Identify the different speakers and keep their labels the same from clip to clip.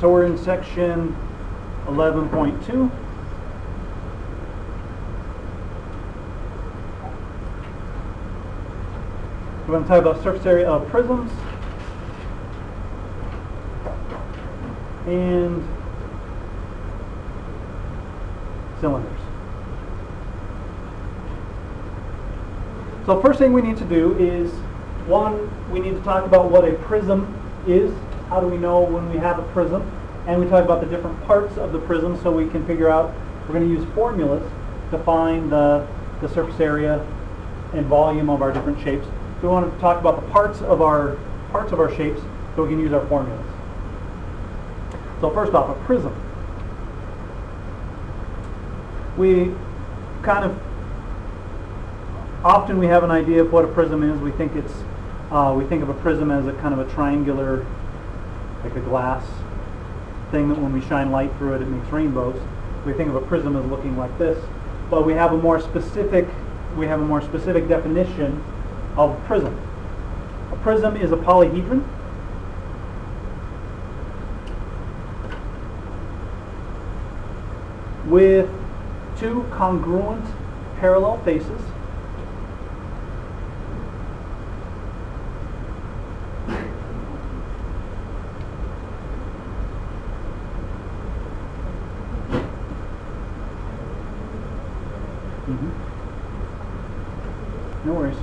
Speaker 1: So we're in section 11.2. We're going to talk about surface area of prisms and cylinders. So first thing we need to do is, one, we need to talk about what a prism is. How do we know when we have a prism? And we talk about the different parts of the prism so we can figure out, we're going to use formulas to find the surface area and volume of our different shapes. So we want to talk about the parts of our shapes so we can use our formulas. So first off, a prism. We kind of often we have an idea of what a prism is. We think of a prism as a kind of a triangular, like a glass thing that when we shine light through it, it makes rainbows. We think of a prism as looking like this, but we have a more specific definition of prism. A prism is a polyhedron. With two congruent parallel faces. No worries.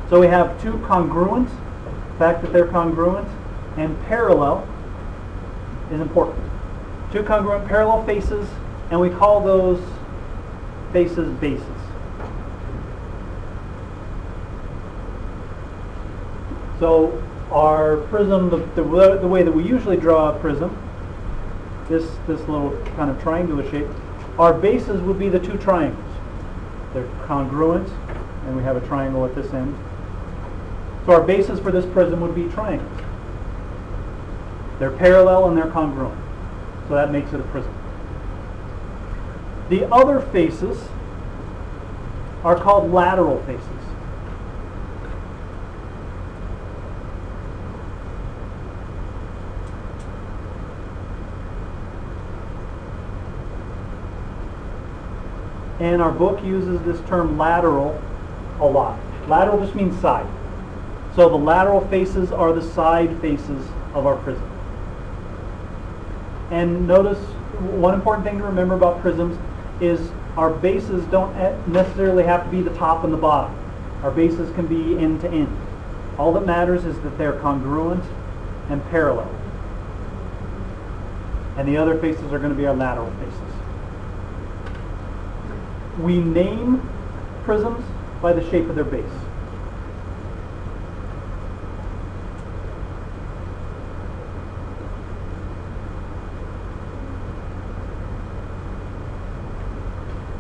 Speaker 1: So we have two congruent. The fact that they're congruent and parallel is important. Two congruent parallel faces, and we call those faces bases. So our prism, the way that we usually draw a prism, this little kind of triangular shape, our bases would be the two triangles. They're congruent, and we have a triangle at this end. So our bases for this prism would be triangles. They're parallel and they're congruent. So that makes it a prism. The other faces are called lateral faces. And our book uses this term lateral a lot. Lateral just means side. So the lateral faces are the side faces of our prism. And notice, one important thing to remember about prisms is our bases don't necessarily have to be the top and the bottom. Our bases can be end to end. All that matters is that they're congruent and parallel. And the other faces are going to be our lateral faces. We name prisms by the shape of their base.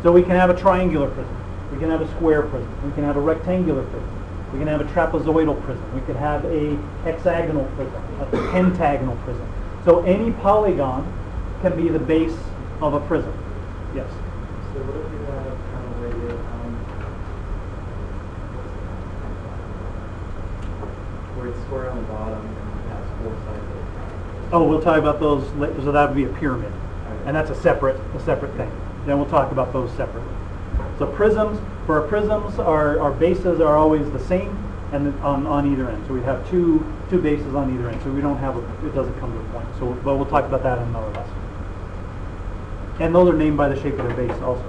Speaker 1: So we can have a triangular prism, we can have a square prism, we can have a rectangular prism, we can have a trapezoidal prism, we could have a hexagonal prism, a pentagonal prism. So any polygon can be the base of a prism. Yes?
Speaker 2: So what if you have kind of radius where it's square on the bottom and it has four sides?
Speaker 1: Oh, we'll talk about those later. So that would be a pyramid, and that's a separate thing. Then we'll talk about those separately. So prisms, for our prisms, our bases are always the same, and on either end. So we have two bases on either end. So we don't have it doesn't come to a point. So, but we'll talk about that in another lesson. And those are named by the shape of their base also.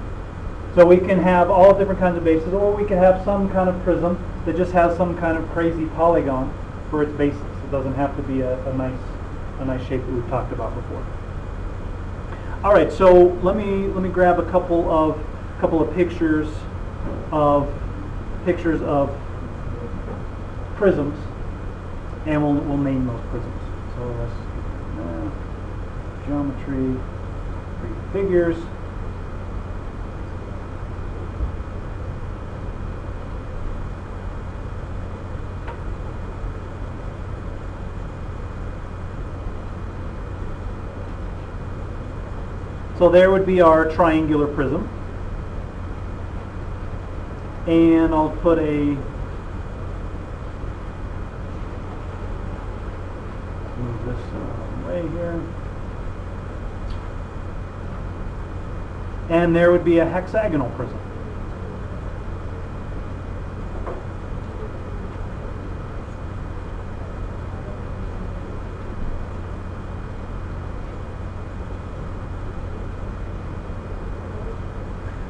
Speaker 1: So we can have all different kinds of bases, or we can have some kind of prism that just has some kind of crazy polygon for its basis. It doesn't have to be a nice shape that we've talked about before. All right, so let me grab a couple of pictures of prisms, and we'll name those prisms. So let's geometry, figures. So there would be our triangular prism. And I'll put a move this way here. And there would be a hexagonal prism.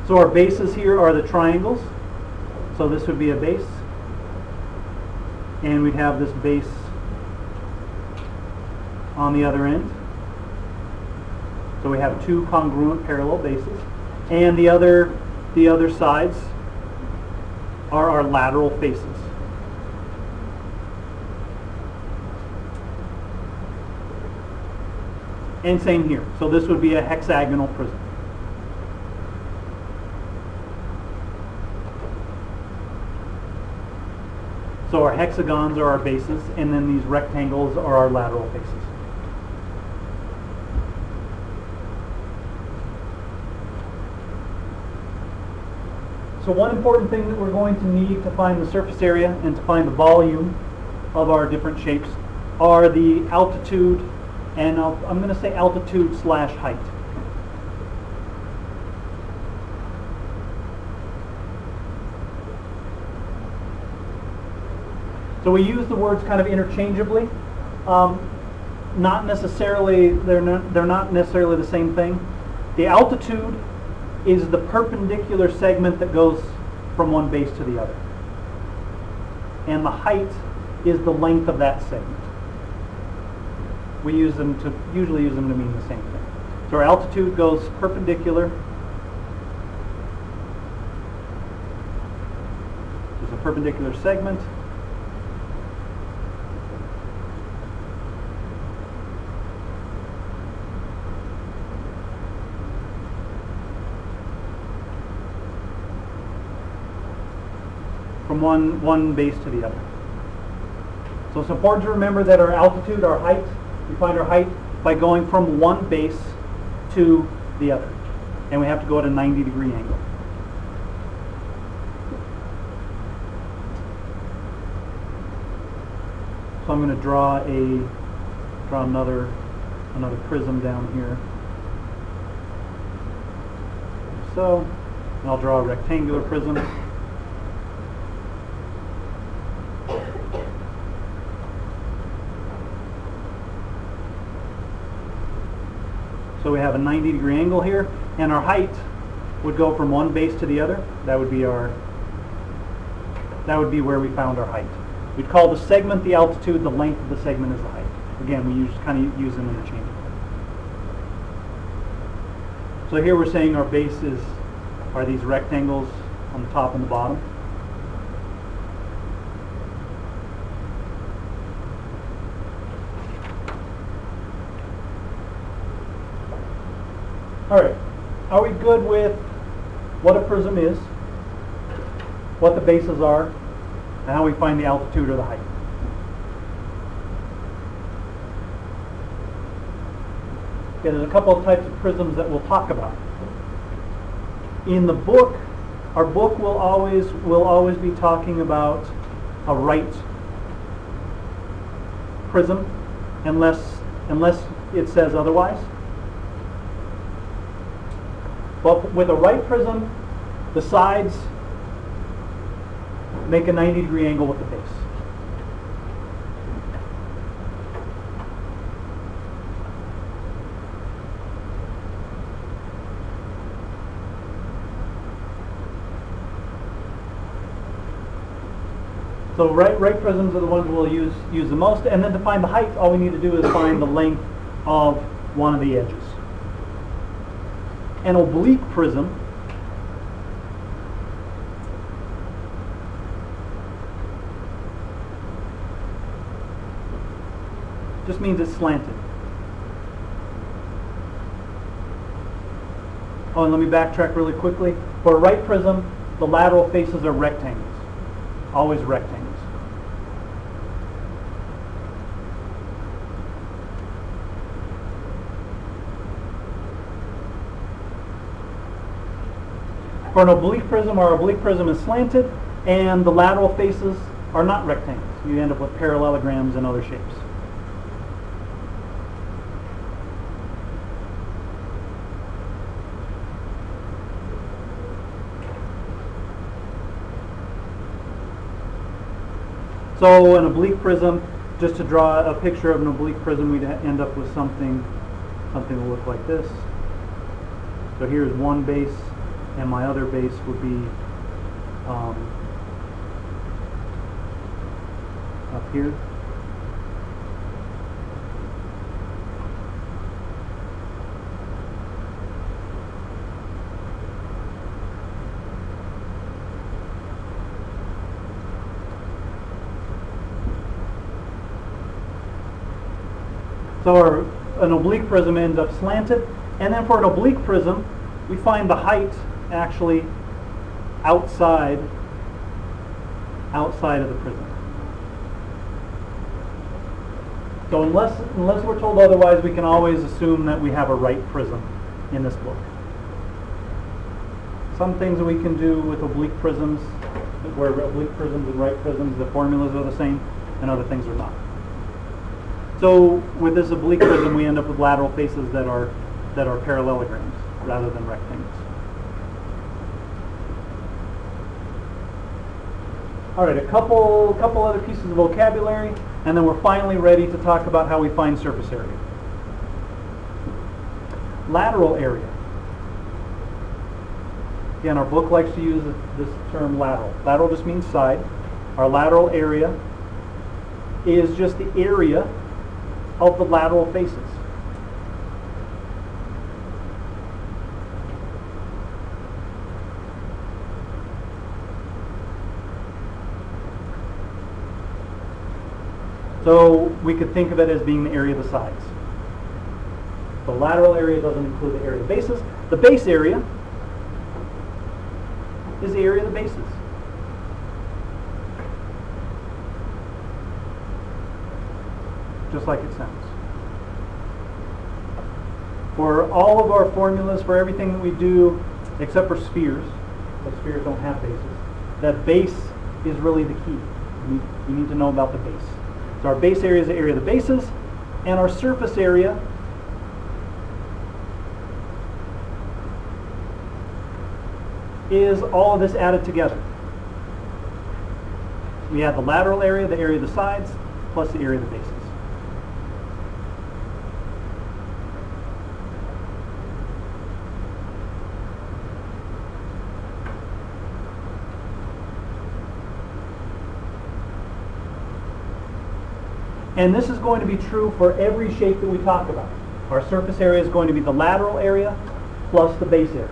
Speaker 1: So our bases here are the triangles. So this would be a base. And we'd have this base on the other end. So we have two congruent parallel bases. And the other sides are our lateral faces. And same here. So this would be a hexagonal prism. So our hexagons are our bases, and then these rectangles are our lateral faces. So one important thing that we're going to need to find the surface area and to find the volume of our different shapes are the altitude, and I'm going to say altitude / height. So we use the words kind of interchangeably. Not necessarily, they're not necessarily the same thing. The altitude is the perpendicular segment that goes from one base to the other. And the height is the length of that segment. We usually use them to mean the same thing. So our altitude goes perpendicular. There's a perpendicular segment. From one base to the other. So it's important to remember that our altitude, our height, we find our height by going from one base to the other. And we have to go at a 90-degree angle. So I'm going to draw another prism down here. So, and I'll draw a rectangular prism. So we have a 90-degree angle here, and our height would go from one base to the other. That would be where we found our height. We'd call the segment the altitude, the length of the segment is the height. Again, we kind of use them interchangeably. So here we're saying our bases are these rectangles on the top and the bottom. All right, are we good with what a prism is, what the bases are, and how we find the altitude or the height? Okay, there's a couple of types of prisms that we'll talk about. In the book, our book will always be talking about a right prism, unless it says otherwise. But with a right prism, the sides make a 90-degree angle with the base. So right prisms are the ones we'll use the most, and then to find the height, all we need to do is find the length of one of the edges. An oblique prism just means it's slanted. Oh, and let me backtrack really quickly. For a right prism, the lateral faces are rectangles. Always rectangles. For an oblique prism, our oblique prism is slanted, and the lateral faces are not rectangles. You end up with parallelograms and other shapes. So an oblique prism, just to draw a picture of an oblique prism, we'd end up with something that will look like this. So here's one base, and my other base would be up here. So an oblique prism ends up slanted, and then for an oblique prism, we find the height actually outside of the prism. So unless we're told otherwise, we can always assume that we have a right prism in this book. Some things that we can do with oblique prisms, where oblique prisms and right prisms, the formulas are the same, and other things are not. So with this oblique prism, we end up with lateral faces that are parallelograms rather than rectangles. All right, a couple other pieces of vocabulary, and then we're finally ready to talk about how we find surface area. Lateral area. Again, our book likes to use this term lateral. Lateral just means side. Our lateral area is just the area of the lateral faces. So we could think of it as being the area of the sides. The lateral area doesn't include the area of the bases. The base area is the area of the bases. Just like it sounds. For all of our formulas, for everything that we do, except for spheres, but spheres don't have bases, that base is really the key. You need to know about the base. So our base area is the area of the bases, and our surface area is all of this added together. We have the lateral area, the area of the sides, plus the area of the bases. And this is going to be true for every shape that we talk about. Our surface area is going to be the lateral area plus the base area.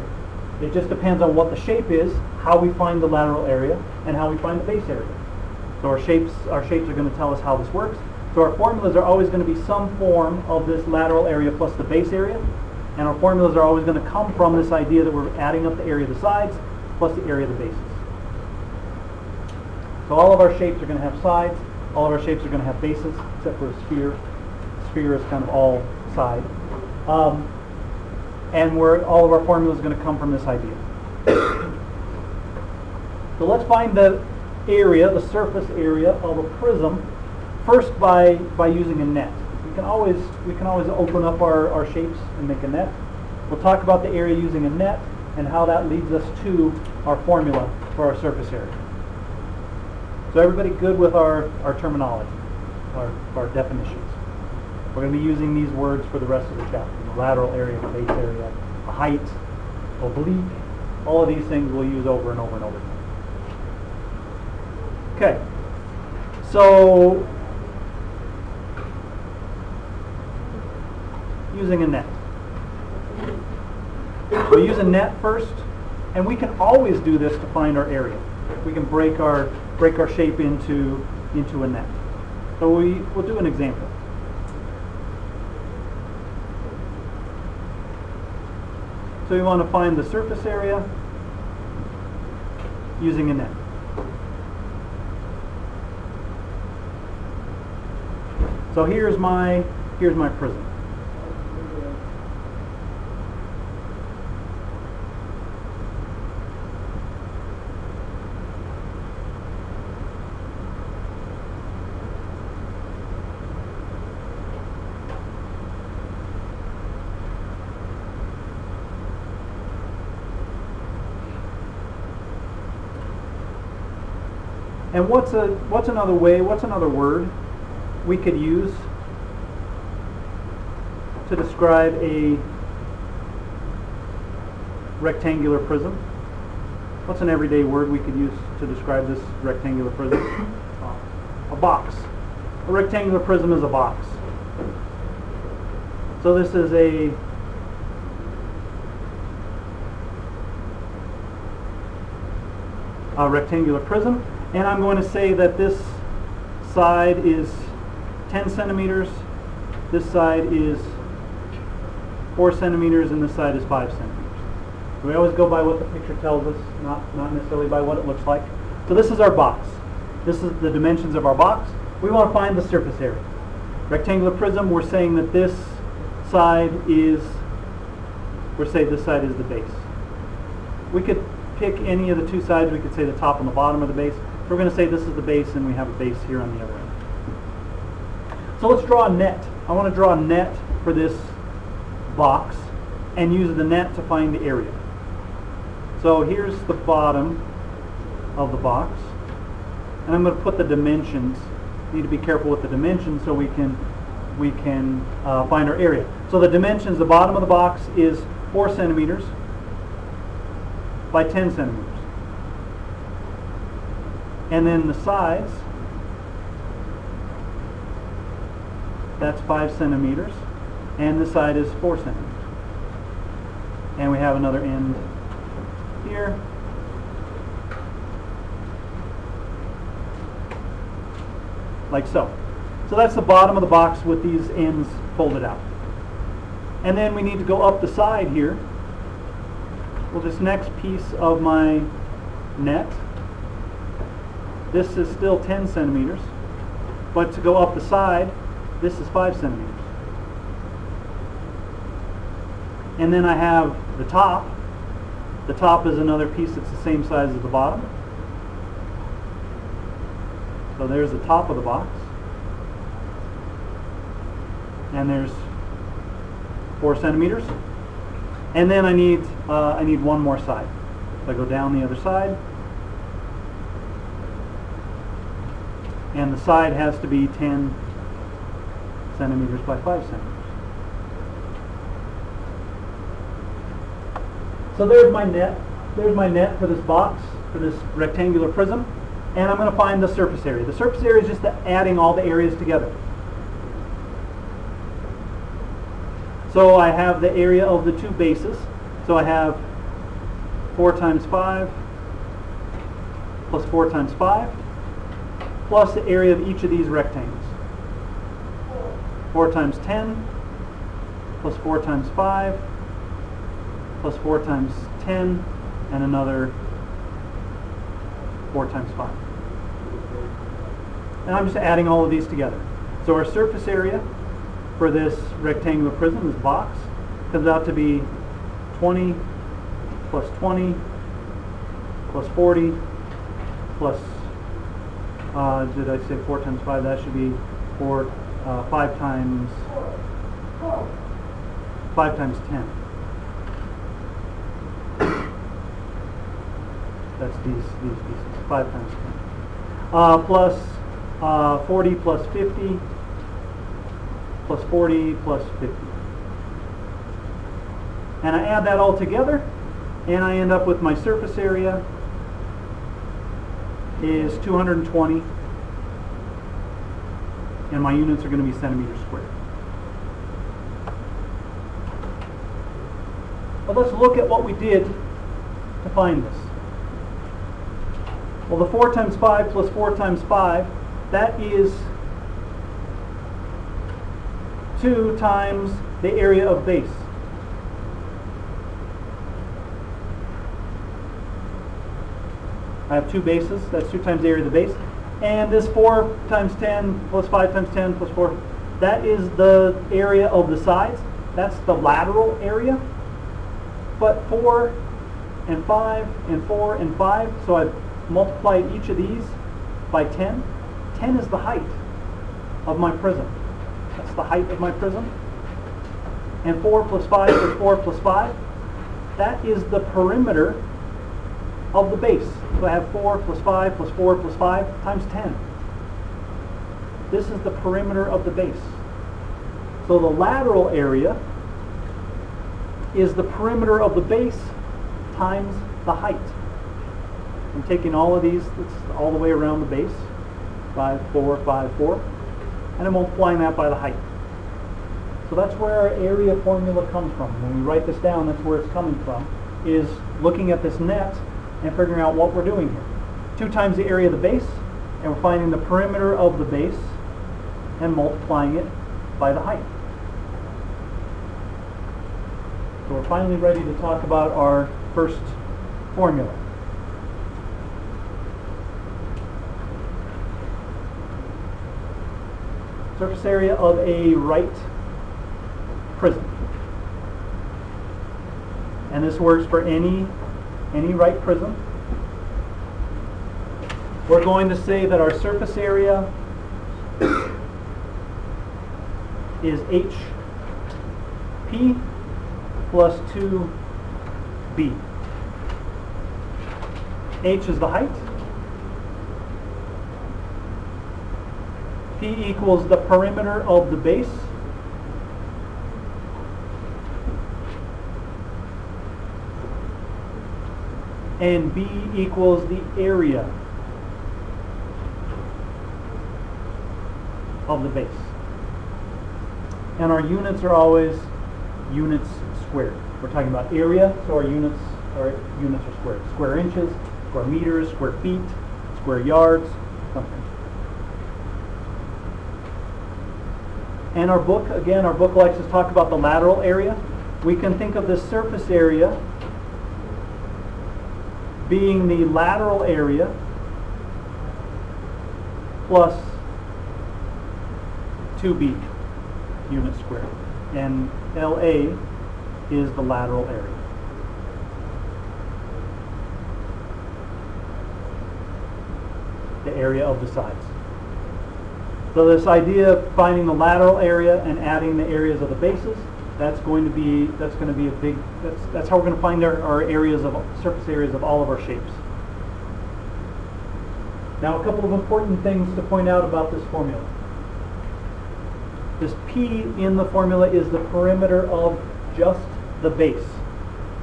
Speaker 1: It just depends on what the shape is, how we find the lateral area, and how we find the base area. So our shapes are going to tell us how this works. So our formulas are always going to be some form of this lateral area plus the base area. And our formulas are always going to come from this idea that we're adding up the area of the sides plus the area of the bases. So all of our shapes are going to have sides. All of our shapes are going to have bases, except for a sphere. Sphere is kind of all side. And all of our formulas are going to come from this idea. So let's find the area, the surface area of a prism, first by using a net. We can always open up our shapes and make a net. We'll talk about the area using a net and how that leads us to our formula for our surface area. So everybody good with our terminology, our definitions? We're going to be using these words for the rest of the chapter. The lateral area, the base area, the height, oblique, all of these things we'll use over and over and over again. Okay, so using a net. We'll use a net first, and we can always do this to find our area. We can break our shape into a net. So we'll do an example. So we want to find the surface area using a net. So here's my prism. And what's another way, what's another word we could use to describe a rectangular prism? What's an everyday word we could use to describe this rectangular prism? A box. A rectangular prism is a box. So this is a rectangular prism, and I'm going to say that this side is 10 centimeters, this side is 4 centimeters, and this side is 5 centimeters. We always go by what the picture tells us, not necessarily by what it looks like. So this is our box. This is the dimensions of our box. We want to find the surface area. Rectangular prism, we're saying that this side is, this side is the base. We could pick any of the two sides. We could say the top and the bottom of the base. So we're going to say this is the base, and we have a base here on the other end. So let's draw a net. I want to draw a net for this box and use the net to find the area. So here's the bottom of the box, and I'm going to put the dimensions. Need to be careful with the dimensions so we can find our area. So the dimensions, the bottom of the box is 4 centimeters by 10 centimeters. And then the sides, that's 5 centimeters, and the side is 4 centimeters. And we have another end here. Like so. So that's the bottom of the box with these ends folded out. And then we need to go up the side here. Well, this next piece of my net, this is still 10 centimeters, but to go up the side, this is 5 centimeters. And then I have the top. The top is another piece that's the same size as the bottom. So there's the top of the box. And there's 4 centimeters. And then I need one more side. So I go down the other side. And the side has to be 10 centimeters by 5 centimeters. So there's my net. There's my net for this box, for this rectangular prism. And I'm going to find the surface area. The surface area is just adding all the areas together. So I have the area of the two bases. So I have 4 times 5 plus 4 times 5 plus the area of each of these rectangles. 4 times 10 plus 4 times 5 plus 4 times 10 and another 4 times 5. And I'm just adding all of these together. So our surface area for this rectangular prism, this box, comes out to be 20 plus 20 plus 40 plus, did I say 4 times 5? That should be 5 times 10. That's these pieces, 5 times 10. Plus 40 plus 50 plus 40 plus 50. And I add that all together, and I end up with my surface area is 220, and my units are going to be centimeters squared. But let's look at what we did to find this. Well, the 4 times 5 plus 4 times 5, that is 2 times the area of base. I have 2 bases, that's 2 times the area of the base. And this 4 times 10 plus 5 times 10 plus 4, that is the area of the sides. That's the lateral area. But 4 and 5 and 4 and 5, so I've multiplied each of these by 10. 10 is the height of my prism. That's the height of my prism. And 4 plus 5 plus 4 plus 5, that is the perimeter of the base. So I have 4 plus 5 plus 4 plus 5 times 10. This is the perimeter of the base. So the lateral area is the perimeter of the base times the height. I'm taking all of these, it's all the way around the base, 5, 4, 5, 4, and I'm multiplying that by the height. So that's where our area formula comes from. When we write this down, that's where it's coming from, is looking at this net and figuring out what we're doing here. 2 times the area of the base, and we're finding the perimeter of the base and multiplying it by the height. So we're finally ready to talk about our first formula. Surface area of a right prism. And this works for any right prism. We're going to say that our surface area is HP plus 2B. H is the height. P equals the perimeter of the base. And B equals the area of the base. And our units are always units squared. We're talking about area, so our units are squared. Square inches, square meters, square feet, square yards, something. And our book, again, our book likes to talk about the lateral area. We can think of this surface area being the lateral area plus 2B units squared. And LA is the lateral area. The area of the sides. So this idea of finding the lateral area and adding the areas of the bases, that's going to be a big, that's how we're going to find our areas of surface areas of all of our shapes. Now a couple of important things to point out about this formula. This P in the formula is the perimeter of just the base.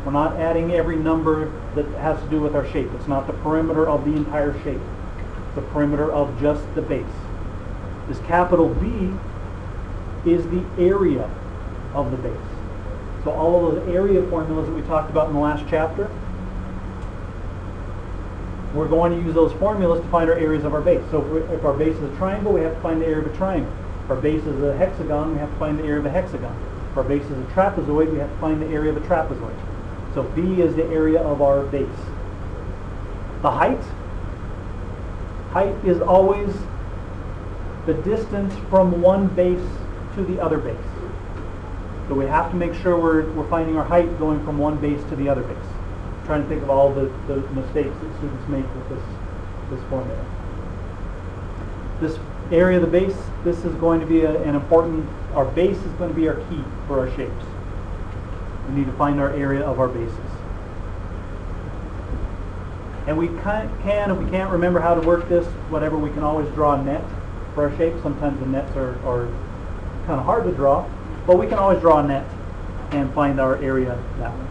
Speaker 1: We're not adding every number that has to do with our shape. It's not the perimeter of the entire shape. It's the perimeter of just the base. This capital B is the area of the base. So all of those area formulas that we talked about in the last chapter, we're going to use those formulas to find our areas of our base. So if our base is a triangle, we have to find the area of a triangle. If our base is a hexagon, we have to find the area of a hexagon. If our base is a trapezoid, we have to find the area of a trapezoid. So B is the area of our base. The height is always the distance from one base to the other base. So we have to make sure we're finding our height going from one base to the other base. I'm trying to think of all the mistakes that students make with this formula. This area of the base, this is going to be an important, our base is going to be our key for our shapes. We need to find our area of our bases. And we can, if we can't remember how to work this, whatever, we can always draw a net for our shape. Sometimes the nets are kind of hard to draw, but we can always draw a net and find our area that way.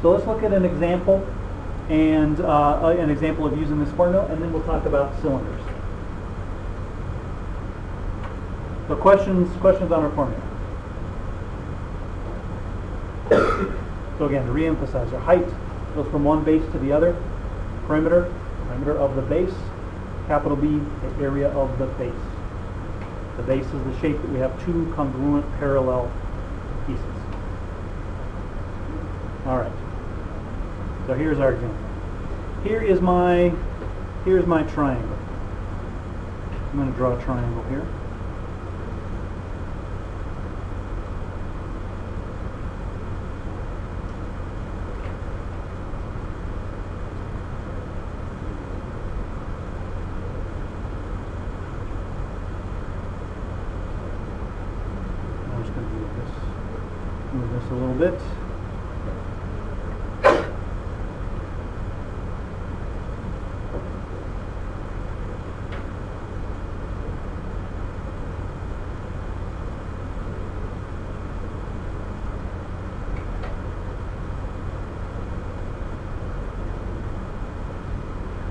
Speaker 1: So let's look at an example and an example of using this formula, and then we'll talk about cylinders. So questions on our formula. So again, to re-emphasize, our height goes from one base to the other. Perimeter of the base. Capital B, the area of the base. The base is the shape that we have two congruent parallel pieces. All right. So here's our example. Here's my triangle. I'm going to draw a triangle here. I'm just going to move this a little bit.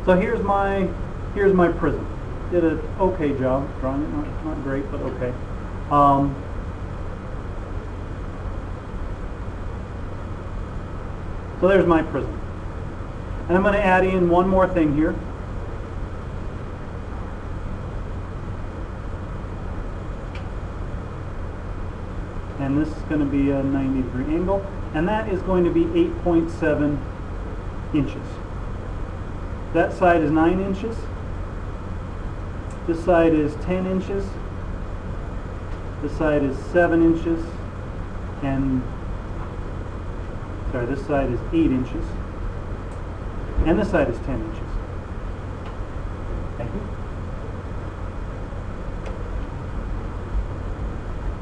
Speaker 1: So here's my prism. Did an okay job drawing it, not great, but okay. So there's my prism. And I'm going to add in one more thing here. And this is going to be a 90-degree angle. And that is going to be 8.7 inches. That side is 9 inches. This side is 10 inches. This side is 7 inches. And, sorry, this side is 8 inches. And this side is 10 inches. Thank you.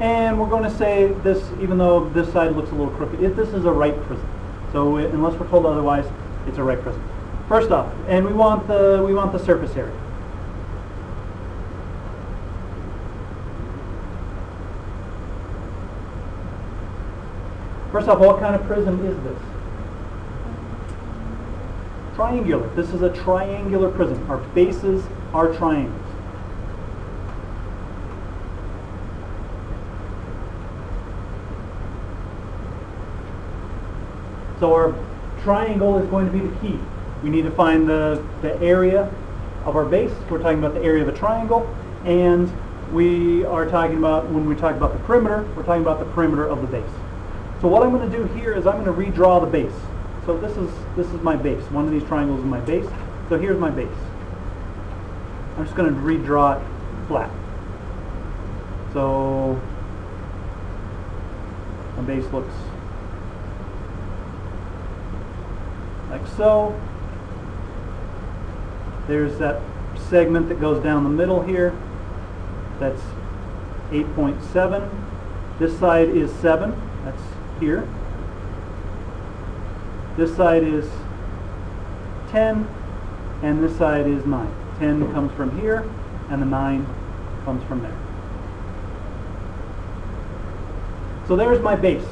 Speaker 1: And we're going to say this, even though this side looks a little crooked, this is a right prism. So unless we're told otherwise, it's a right prism. First off, and we want the surface area. First off, what kind of prism is this? Triangular. This is a triangular prism. Our bases are triangles. So our triangle is going to be the key. We need to find the area of our base. We're talking about the area of a triangle. And we are talking about, when we talk about the perimeter, we're talking about the perimeter of the base. So what I'm going to do here is I'm going to redraw the base. So this is my base. One of these triangles is my base. So here's my base. I'm just going to redraw it flat. So my base looks like so. There's that segment that goes down the middle here. That's 8.7. This side is 7. That's here. This side is 10, and this side is 9. 10 comes from here, and the 9 comes from there. So there's my base.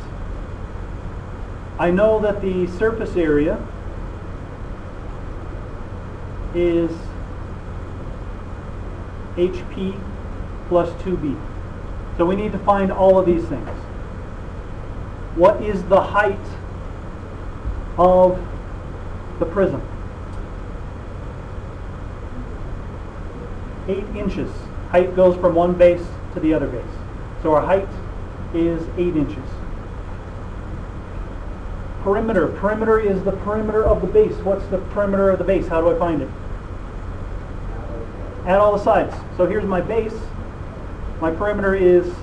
Speaker 1: I know that the surface area is HP plus 2B. So we need to find all of these things. What is the height of the prism? 8 inches. Height goes from one base to the other base. So our height is 8 inches. Perimeter. Perimeter is the perimeter of the base. What's the perimeter of the base? How do I find it? Add all the sides. So here's my base. My perimeter is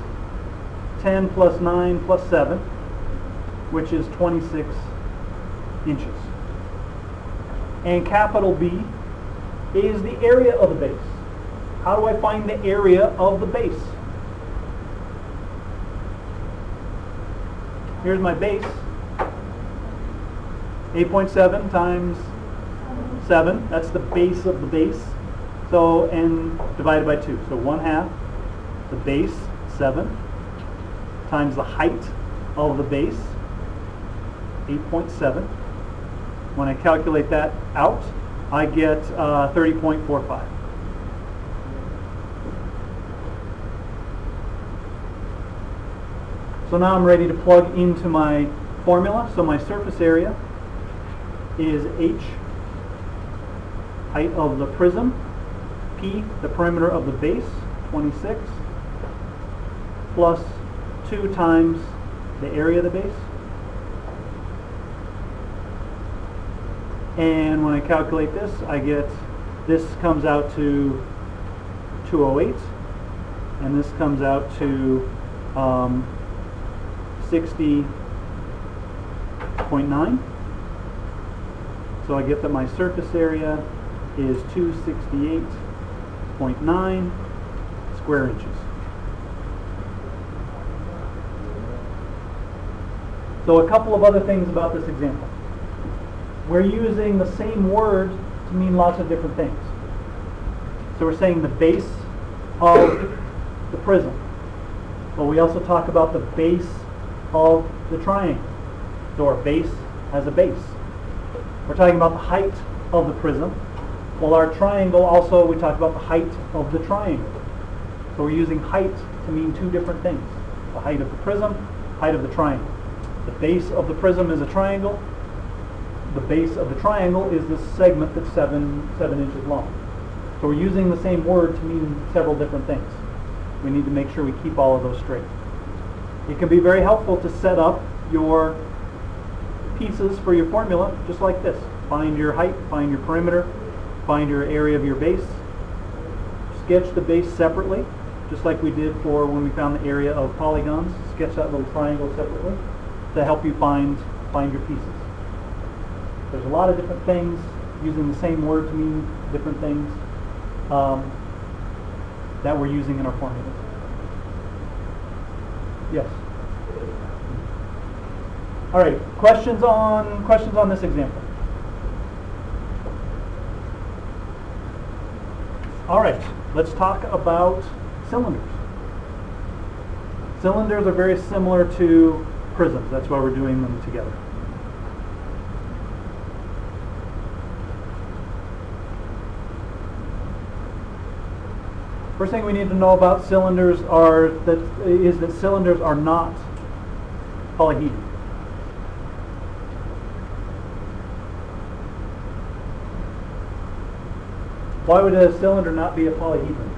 Speaker 1: 10 plus 9 plus 7, which is 26 inches. And capital B is the area of the base. How do I find the area of the base? Here's my base. 8.7 times 7. That's the base of the base. So, and divided by 2. So 1/2 the base, 7, times the height of the base, 8.7. When I calculate that out, I get 30.45. So now I'm ready to plug into my formula. So my surface area is H, height of the prism, P, the perimeter of the base, 26, plus 2 times the area of the base. And when I calculate this, I get, this comes out to 208, and this comes out to 60.9. So I get that my surface area is 268.9 square inches. So a couple of other things about this example. We're using the same word to mean lots of different things. So we're saying the base of the prism. But we also talk about the base of the triangle. So our base has a base. We're talking about the height of the prism. Well, our triangle also, we talked about the height of the triangle. So we're using height to mean two different things. The height of the prism, height of the triangle. The base of the prism is a triangle. The base of the triangle is this segment that's 7 inches long. So we're using the same word to mean several different things. We need to make sure we keep all of those straight. It can be very helpful to set up your pieces for your formula just like this. Find your height, find your perimeter, find your area of your base. Sketch the base separately, just like we did for when we found the area of polygons. Sketch that little triangle separately to help you find your pieces. There's a lot of different things using the same word to mean different things that we're using in our formulas. Yes. All right. Questions on this example? All right. Let's talk about cylinders. Cylinders are very similar to prisms. That's why we're doing them together. First thing we need to know about cylinders is that cylinders are not polyhedral. Why would a cylinder not be a polyhedron?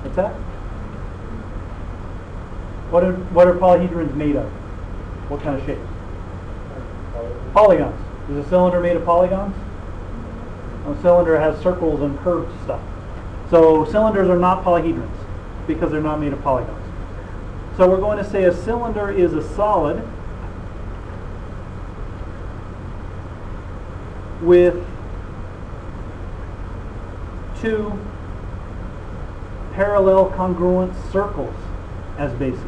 Speaker 1: What's that? What are polyhedrons made of? What kind of shape? Polygons. Is a cylinder made of polygons? A cylinder has circles and curved stuff. So cylinders are not polyhedrons because they're not made of polygons. So we're going to say a cylinder is a solid with two parallel congruent circles as bases.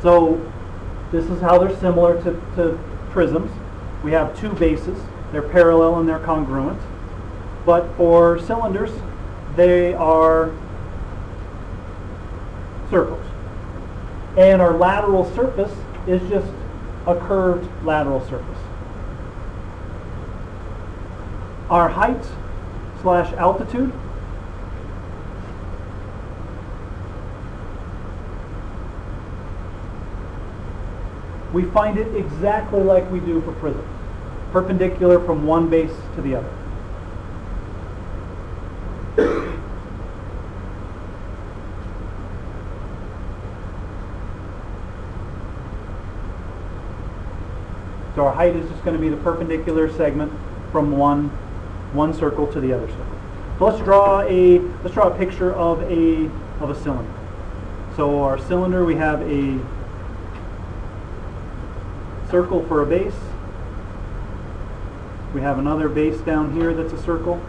Speaker 1: So this is how they're similar to prisms. We have two bases. They're parallel and they're congruent. But for cylinders, they are circles. And our lateral surface is just a curved lateral surface. Our height / altitude we find it exactly like we do for prisms, perpendicular from one base to the other. So our height is just going to be the perpendicular segment from one circle to the other circle. So let's draw a picture of a cylinder. So our cylinder, we have a circle for a base. We have another base down here that's a circle.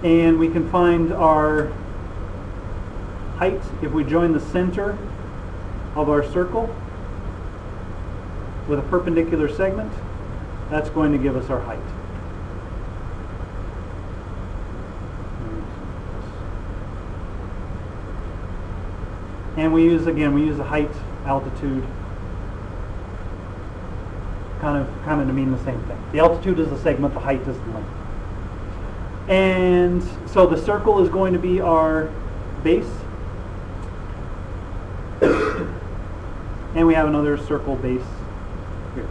Speaker 1: And we can find our height if we join the center of our circle with a perpendicular segment. That's going to give us our height. And we use the height, altitude, kind of to mean the same thing. The altitude is the segment, the height is the length. And so the circle is going to be our base. And we have another circle base here.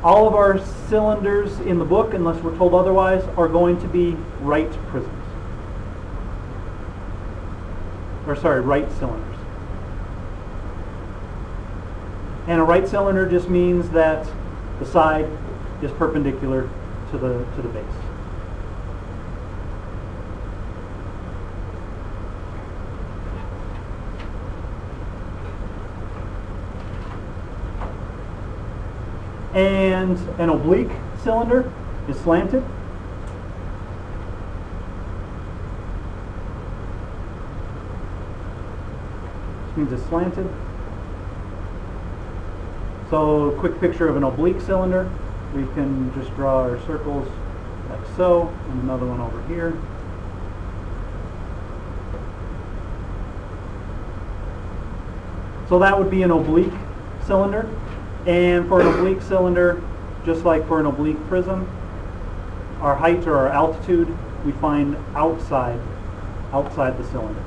Speaker 1: All of our cylinders in the book, unless we're told otherwise, are going to be right prisms. Right cylinders. And a right cylinder just means that the side is perpendicular to the base. And an oblique cylinder is slanted. means it's slanted. So, quick picture of an oblique cylinder. We can just draw our circles like so, and another one over here. So that would be an oblique cylinder. And for an oblique cylinder, just like for an oblique prism, our height or our altitude we find outside the cylinder.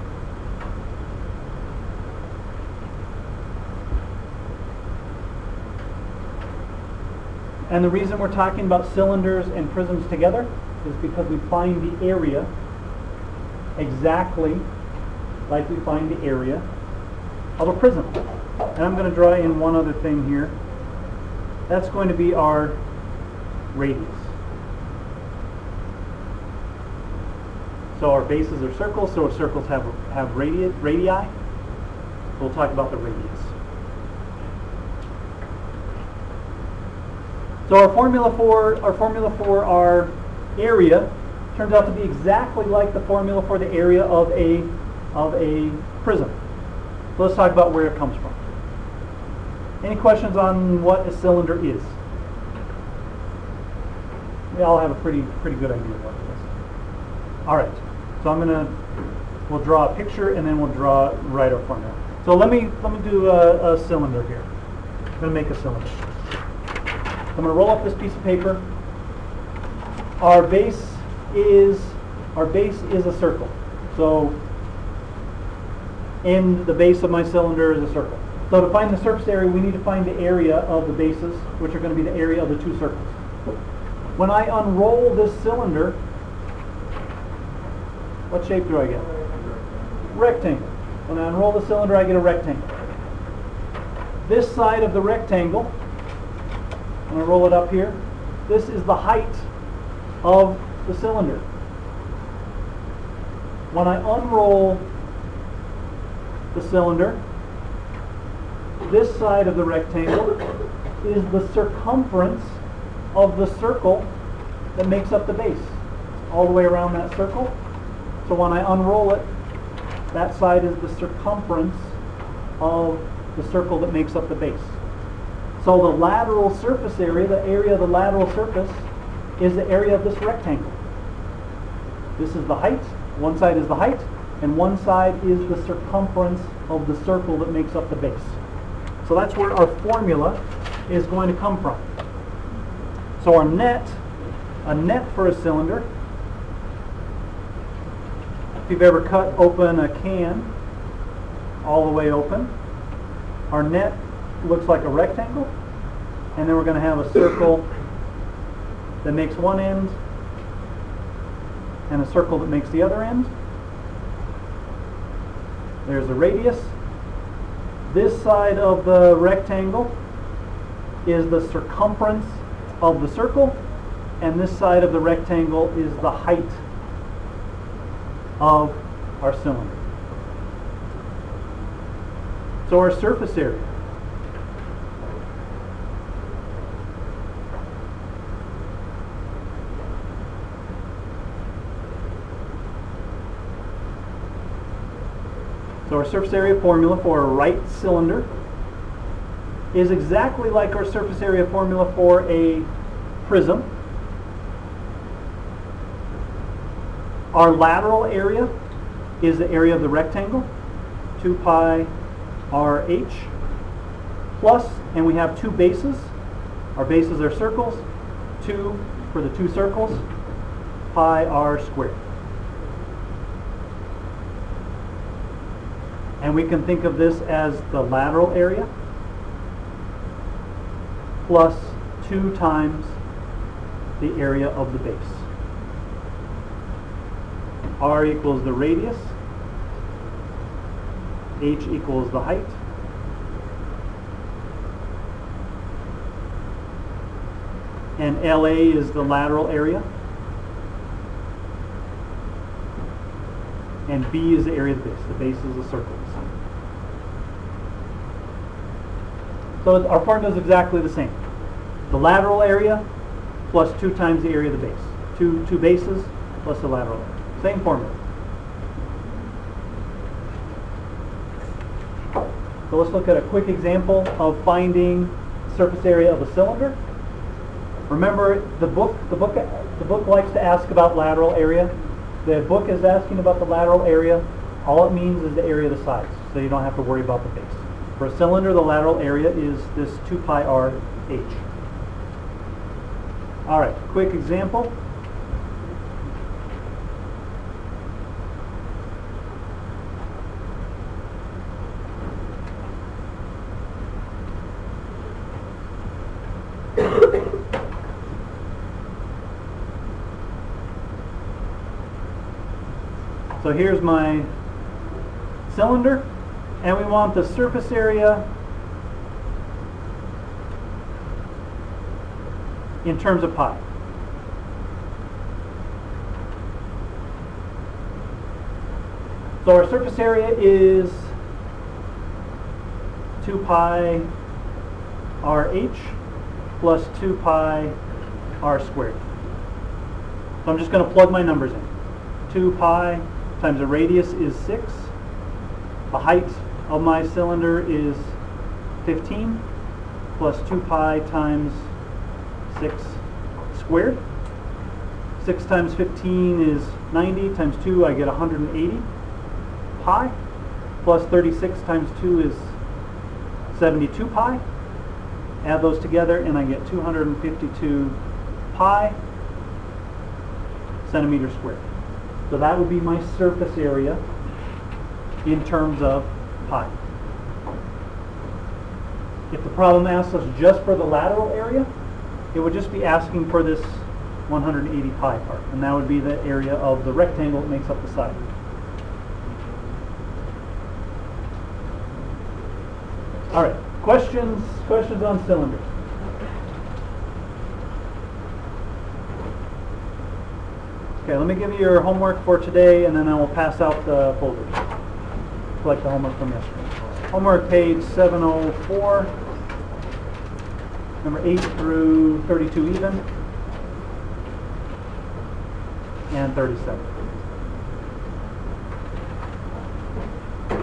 Speaker 1: And the reason we're talking about cylinders and prisms together is because we find the area exactly like we find the area of a prism. And I'm going to draw in one other thing here. That's going to be our radius. So our bases are circles, so our circles have radii. We'll talk about the radius. So our formula for our area turns out to be exactly like the formula for the area of a prism. So let's talk about where it comes from. Any questions on what a cylinder is? We all have a pretty good idea of what it is. All right. So we'll draw a picture and then we'll write our formula. So let me do a cylinder here. I'm going to make a cylinder. I'm going to roll up this piece of paper. Our base is a circle. So in the base of my cylinder is a circle. So to find the surface area, we need to find the area of the bases, which are going to be the area of the two circles. When I unroll this cylinder, what shape do I get? Rectangle. When I unroll the cylinder, I get a rectangle. This side of the rectangle, when I roll it up here, this is the height of the cylinder. When I unroll the cylinder, this side of the rectangle is the circumference of the circle that makes up the base. All the way around that circle. So when I unroll it, that side is the circumference of the circle that makes up the base. So the lateral surface area, the area of the lateral surface, is the area of this rectangle. This is the height. One side is the height, and one side is the circumference of the circle that makes up the base. So that's where our formula is going to come from. So a net for a cylinder, if you've ever cut open a can all the way open, our net looks like a rectangle, and then we're going to have a circle that makes one end and a circle that makes the other end. There's a radius. This side of the rectangle is the circumference of the circle, and this side of the rectangle is the height of our cylinder. So our surface area. So our surface area formula for a right cylinder is exactly like our surface area formula for a prism. Our lateral area is the area of the rectangle, 2 pi RH, plus, and we have two bases. Our bases are circles, 2 for the two circles, pi r squared. And we can think of this as the lateral area plus 2 times the area of the base. R equals the radius, H equals the height, and LA is the lateral area, and B is the area of the base. The base is a circle. So our formula is exactly the same. The lateral area plus 2 times the area of the base. Two bases plus the lateral area. Same formula. So let's look at a quick example of finding surface area of a cylinder. Remember, the book likes to ask about lateral area. The book is asking about the lateral area. All it means is the area of the sides, so you don't have to worry about the base. For a cylinder, the lateral area is this 2 pi r h. All right, quick example. So here's my cylinder, and we want the surface area in terms of pi. So our surface area is 2 pi RH plus 2 pi r squared. So I'm just going to plug my numbers in. 2 pi times the radius is 6. The height of my cylinder is 15 plus 2 pi times 6 squared. 6 times 15 is 90, times 2 I get 180 pi, plus 36 times 2 is 72 pi. Add those together and I get 252 pi centimeters squared. So that would be my surface area in terms of pi. If the problem asks us just for the lateral area, it would just be asking for this 180 pi part, and that would be the area of the rectangle that makes up the side. All right, questions on cylinders? Okay, let me give you your homework for today, and then I will pass out the folders. Collect the homework from yesterday. Homework page 704, number 8 through 32 even, and 37.